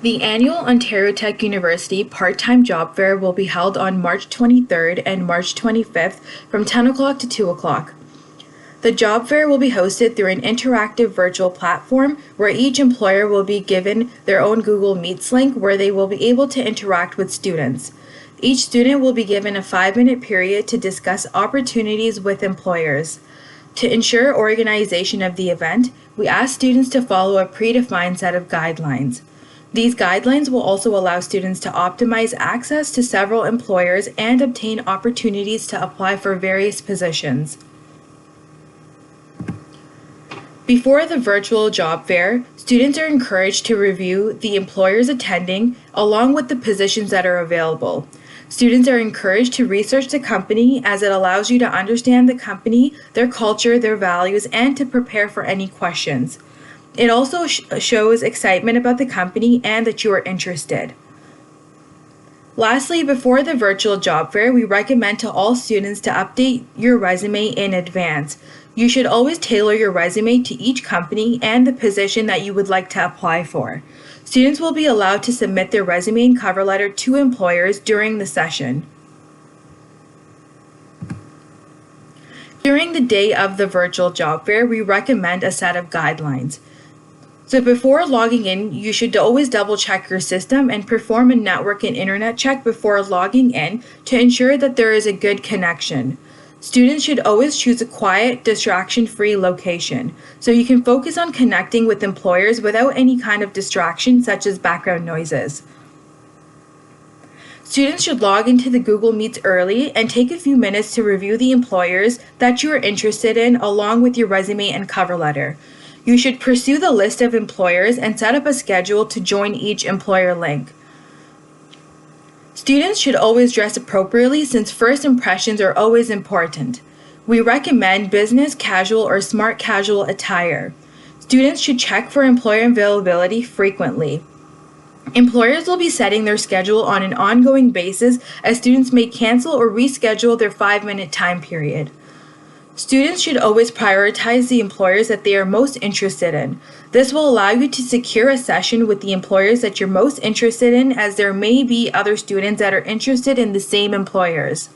The annual Ontario Tech University Part-Time Job Fair will be held on March 23rd and March 25th from 10 o'clock to 2 o'clock. The job fair will be hosted through an interactive virtual platform where each employer will be given their own Google Meets link where they will be able to interact with students. Each student will be given a 5-minute period to discuss opportunities with employers. To ensure organization of the event, we ask students to follow a predefined set of guidelines. These guidelines will also allow students to optimize access to several employers and obtain opportunities to apply for various positions. Before the virtual job fair, students are encouraged to review the employers attending along with the positions that are available. Students are encouraged to research the company as it allows you to understand the company, their culture, their values, and to prepare for any questions. It also shows excitement about the company and that you are interested. Lastly, before the virtual job fair, we recommend to all students to update your resume in advance. You should always tailor your resume to each company and the position that you would like to apply for. Students will be allowed to submit their resume and cover letter to employers during the session. During the day of the virtual job fair, we recommend a set of guidelines. So before logging in, you should always double check your system and perform a network and internet check before logging in to ensure that there is a good connection. Students should always choose a quiet, distraction-free location so you can focus on connecting with employers without any kind of distraction such as background noises. Students should log into the Google Meets early and take a few minutes to review the employers that you are interested in along with your resume and cover letter. You should pursue the list of employers and set up a schedule to join each employer link. Students should always dress appropriately since first impressions are always important. We recommend business casual or smart casual attire. Students should check for employer availability frequently. Employers will be setting their schedule on an ongoing basis as students may cancel or reschedule their 5-minute time period. Students should always prioritize the employers that they are most interested in. This will allow you to secure a session with the employers that you're most interested in, as there may be other students that are interested in the same employers.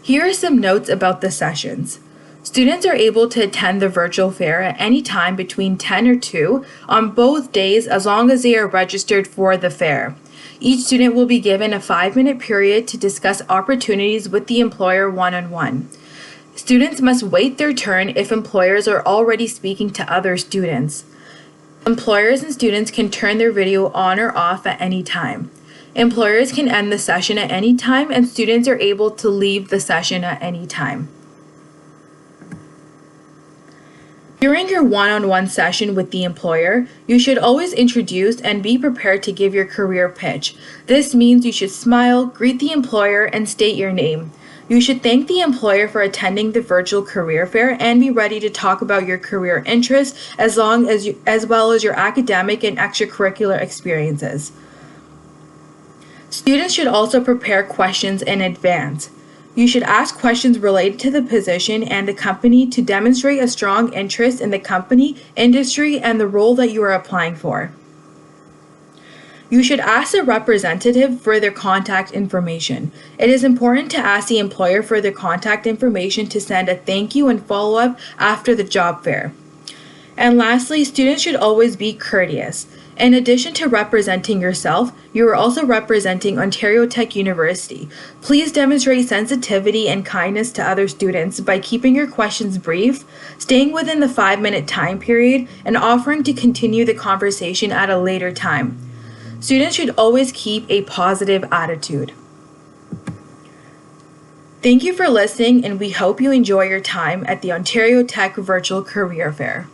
Here are some notes about the sessions. Students are able to attend the virtual fair at any time between 10 or 2 on both days as long as they are registered for the fair. Each student will be given a 5-minute period to discuss opportunities with the employer one-on-one. Students must wait their turn if employers are already speaking to other students. Employers and students can turn their video on or off at any time. Employers can end the session at any time, and students are able to leave the session at any time. During your one-on-one session with the employer, you should always introduce and be prepared to give your career pitch. This means you should smile, greet the employer, and state your name. You should thank the employer for attending the virtual career fair and be ready to talk about your career interests as well as your academic and extracurricular experiences. Students should also prepare questions in advance. You should ask questions related to the position and the company to demonstrate a strong interest in the company, industry, and the role that you are applying for. You should ask the representative for their contact information. It is important to ask the employer for their contact information to send a thank you and follow-up after the job fair. And lastly, students should always be courteous. In addition to representing yourself, you are also representing Ontario Tech University. Please demonstrate sensitivity and kindness to other students by keeping your questions brief, staying within the 5-minute time period, and offering to continue the conversation at a later time. Students should always keep a positive attitude. Thank you for listening, and we hope you enjoy your time at the Ontario Tech Virtual Career Fair.